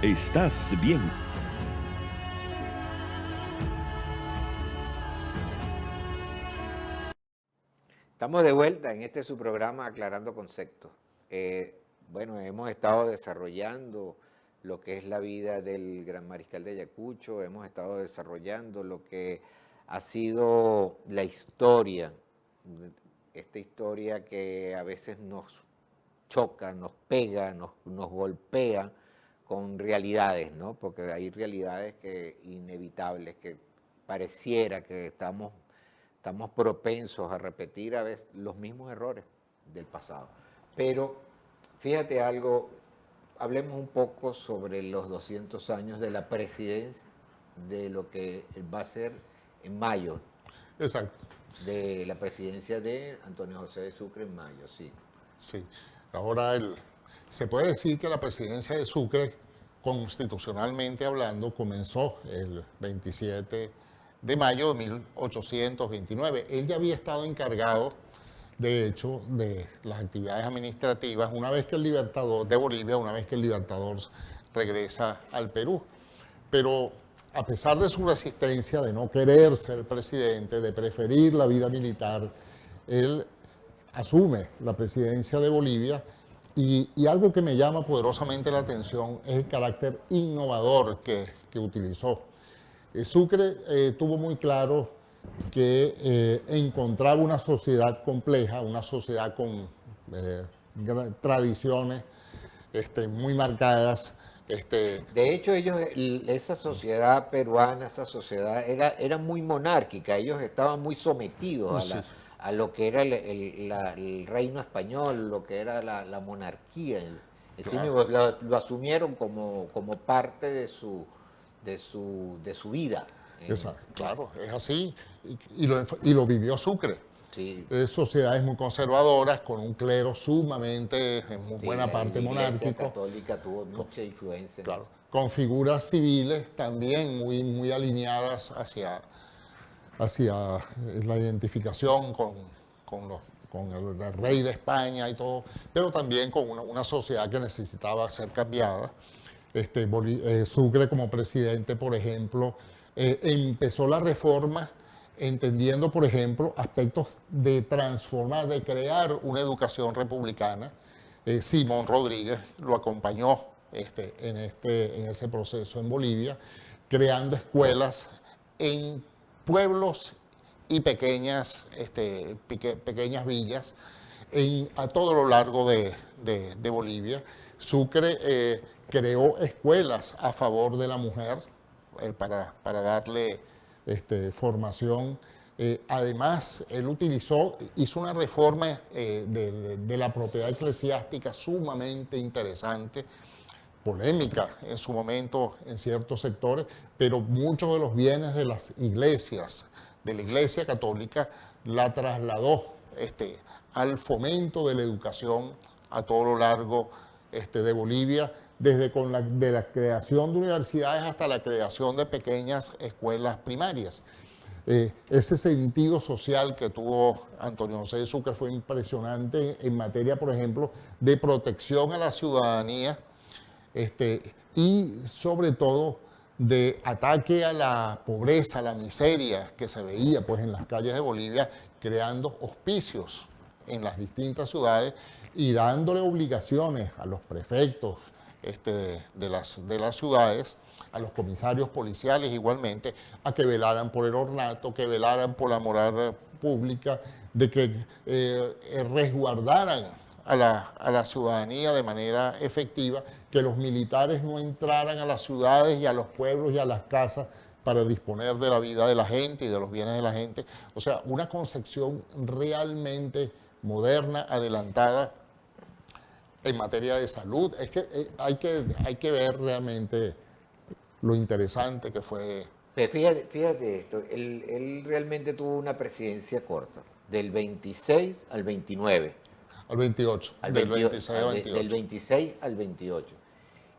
Estás bien. Estamos de vuelta en este su programa Aclarando Conceptos. Bueno, hemos estado desarrollando lo que es la vida del Gran Mariscal de Ayacucho, hemos estado desarrollando lo que ha sido la historia, esta historia que a veces nos choca, nos pega, nos golpea con realidades, ¿no? Porque hay realidades que inevitables, que pareciera que estamos propensos a repetir a veces los mismos errores del pasado. Pero fíjate algo, hablemos un poco sobre los 200 años de la presidencia, de lo que va a ser en mayo, Exacto, de la presidencia de Antonio José de Sucre en mayo, sí. sí. Ahora se puede decir que la presidencia de Sucre, constitucionalmente hablando, comenzó el 27 de mayo de 1829. Él ya había estado encargado, de hecho, de las actividades administrativas una vez que el Libertador de Bolivia, una vez que el Libertador regresa al Perú. Pero a pesar de su resistencia, de no querer ser presidente, de preferir la vida militar, él asume la presidencia de Bolivia y algo que me llama poderosamente la atención es el carácter innovador que utilizó. Sucre tuvo muy claro que encontraba una sociedad compleja, una sociedad con tradiciones muy marcadas. De hecho, esa sociedad peruana, esa sociedad era muy monárquica, ellos estaban muy sometidos Sí, a lo que era el reino español, lo que era la monarquía. En sí claro. mismo, lo asumieron como parte de su vida. Claro, es así. Y lo vivió Sucre. Sí, Sociedades muy conservadoras, con un clero sumamente, en muy sí, buena parte la Iglesia monárquico, Católica tuvo mucha influencia en claro, eso. con figuras civiles también muy alineadas hacia la identificación con, los, con el rey de España y todo, pero también con una sociedad que necesitaba ser cambiada. Sucre como presidente, por ejemplo, empezó la reforma entendiendo, por ejemplo, aspectos de transformar, de crear una educación republicana. Simón Rodríguez lo acompañó en ese proceso en Bolivia, creando escuelas en pueblos y pequeñas villas a todo lo largo de Bolivia. Sucre creó escuelas a favor de la mujer para darle formación. Además, él hizo una reforma de la propiedad eclesiástica sumamente interesante, polémica en su momento en ciertos sectores, pero muchos de los bienes de las iglesias, de la Iglesia Católica, la trasladó al fomento de la educación a todo lo largo de Bolivia, desde de la creación de universidades hasta la creación de pequeñas escuelas primarias. Ese sentido social que tuvo Antonio José de Sucre fue impresionante en materia, por ejemplo, de protección a la ciudadanía, y sobre todo de ataque a la pobreza, a la miseria que se veía pues, en las calles de Bolivia, creando hospicios en las distintas ciudades y dándole obligaciones a los prefectos de las ciudades, a los comisarios policiales igualmente, a que velaran por el ornato, que velaran por la moral pública, de que resguardaran a la ciudadanía de manera efectiva, que los militares no entraran a las ciudades y a los pueblos y a las casas para disponer de la vida de la gente y de los bienes de la gente. O sea, una concepción realmente moderna, adelantada en materia de salud. Es que hay que ver realmente lo interesante que fue. Pero fíjate esto, él realmente tuvo una presidencia corta, del 26 al 29. Al 28, del 26 al Del 28. 26 al 28.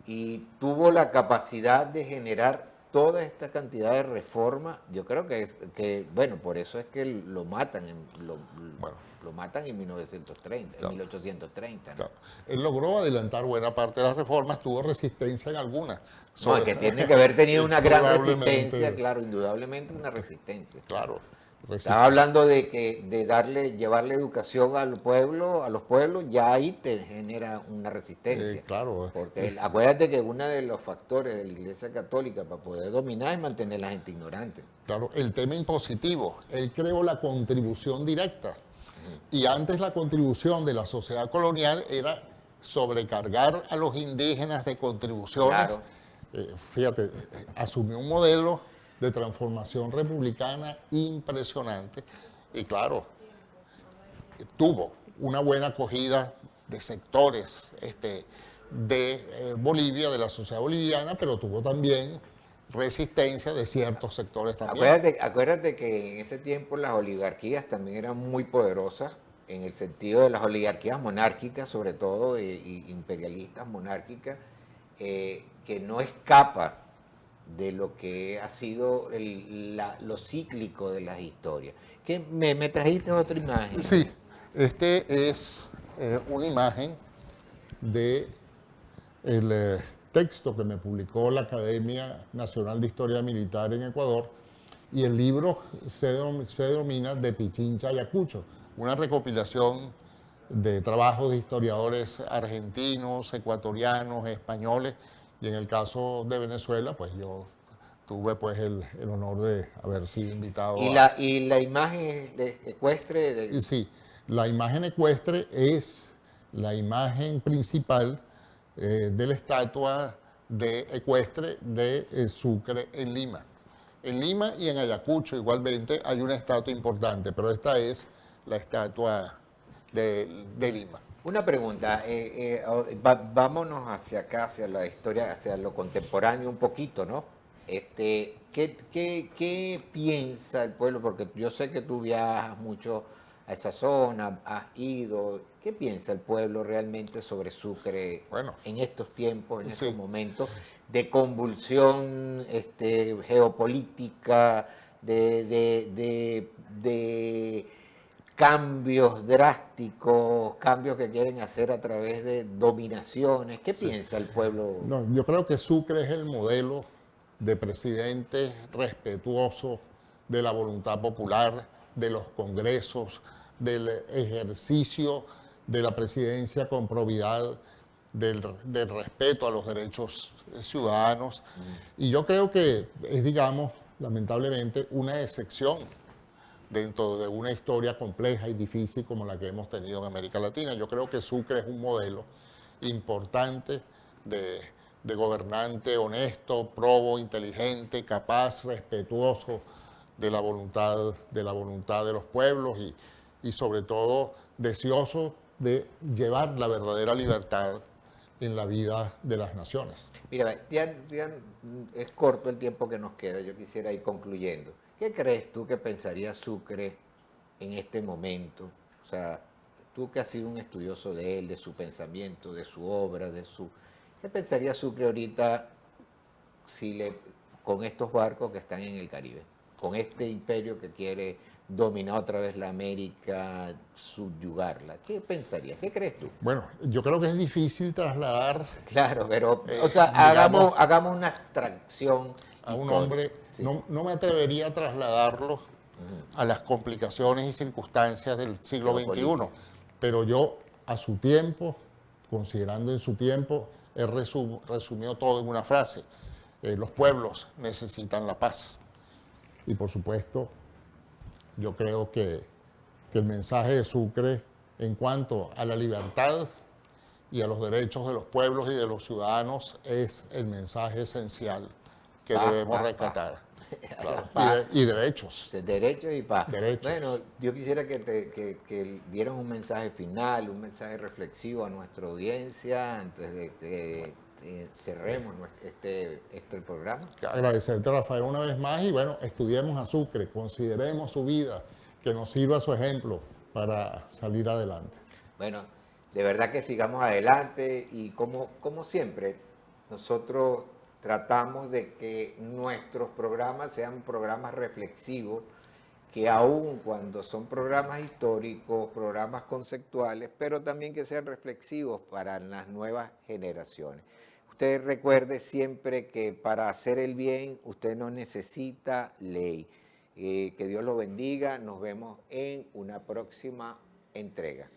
Y tuvo la capacidad de generar toda esta cantidad de reformas. Yo creo que bueno, por eso es que lo matan, Bueno, lo matan en 1930, Claro. en 1830, ¿no? Claro. Él logró adelantar buena parte de las reformas, tuvo resistencia en algunas. No, es que tiene que haber tenido una gran resistencia, Probablemente, claro, indudablemente una resistencia. claro, Estaba resistencia. hablando de que llevarle educación al pueblo, a los pueblos, ya ahí te genera una resistencia. Claro, Porque acuérdate que uno de los factores de la Iglesia Católica para poder dominar es mantener a la gente ignorante. claro, el tema impositivo. Él creó la contribución directa. Y antes la contribución de la sociedad colonial era sobrecargar a los indígenas de contribuciones. Claro. Fíjate, asumió un modelo de transformación republicana impresionante. Y claro, tuvo una buena acogida de sectores de Bolivia, de la sociedad boliviana, pero tuvo también resistencia de ciertos sectores también. Acuérdate que en ese tiempo las oligarquías también eran muy poderosas, en el sentido de las oligarquías monárquicas, sobre todo, y imperialistas monárquicas, que no escapa de lo que ha sido lo cíclico de las historias. ¿Qué, me trajiste otra imagen? Sí, este es una imagen de el texto que me publicó la Academia Nacional de Historia Militar en Ecuador, y el libro se denomina De Pichincha a Ayacucho, una recopilación de trabajos de historiadores argentinos, ecuatorianos, españoles, y en el caso de Venezuela, pues yo tuve pues el honor de haber sido invitado a... Y la imagen ecuestre, Y sí, la imagen ecuestre es la imagen principal de la estatua de ecuestre de Sucre en Lima. En Lima y en Ayacucho igualmente hay una estatua importante, pero esta es la estatua de Lima. una pregunta, vámonos hacia acá, hacia la historia, hacia lo contemporáneo un poquito, ¿no? ¿Qué piensa el pueblo? Porque yo sé que tú viajas mucho a esa zona, has ido. ¿Qué piensa el pueblo realmente sobre Sucre Bueno, en estos tiempos, en estos sí, momentos de convulsión geopolítica, de cambios drásticos, cambios que quieren hacer a través de dominaciones? ¿Qué piensa el pueblo? no, yo creo que Sucre es el modelo de presidente respetuoso de la voluntad popular, de los congresos, del ejercicio de la presidencia con probidad, del respeto a los derechos ciudadanos. Y yo creo que es, digamos, lamentablemente, una excepción dentro de una historia compleja y difícil como la que hemos tenido en América Latina. Yo creo que Sucre es un modelo importante de, de gobernante honesto, probo, inteligente, capaz, respetuoso de la voluntad de los pueblos y sobre todo deseoso de llevar la verdadera libertad en la vida de las naciones. Mira, ya es corto el tiempo que nos queda, yo quisiera ir concluyendo. ¿Qué crees tú que pensaría Sucre en este momento? O sea, tú que has sido un estudioso de él, de su pensamiento, de su obra, ¿Qué pensaría Sucre ahorita si con estos barcos que están en el Caribe? Con este imperio que quiere dominar otra vez la América, subyugarla. ¿Qué pensarías? ¿Qué crees tú? Bueno, yo creo que es difícil trasladar, Claro, pero, o sea, digamos, hagamos una abstracción a un histórica. hombre, Sí. no me atrevería a trasladarlo a las complicaciones y circunstancias del siglo XXI, Geopolítica. pero yo a su tiempo, considerando en su tiempo, he resumido todo en una frase: los pueblos necesitan la paz. Y por supuesto, yo creo que el mensaje de Sucre en cuanto a la libertad y a los derechos de los pueblos y de los ciudadanos es el mensaje esencial que Paz, debemos paz, paz. rescatar. La Claro. paz, Y derechos, derechos y paz. Bueno, derechos. yo quisiera que dieran un mensaje final, un mensaje reflexivo a nuestra audiencia antes de que cerremos este programa. Agradecerte, Rafael, una vez más, y bueno, estudiemos a Sucre, consideremos su vida, que nos sirva su ejemplo para salir adelante. Bueno, de verdad que sigamos adelante y como siempre, nosotros tratamos de que nuestros programas sean programas reflexivos que aun cuando son programas históricos, programas conceptuales, pero también que sean reflexivos para las nuevas generaciones. Usted recuerde siempre que para hacer el bien usted no necesita ley. Que Dios lo bendiga, nos vemos en una próxima entrega.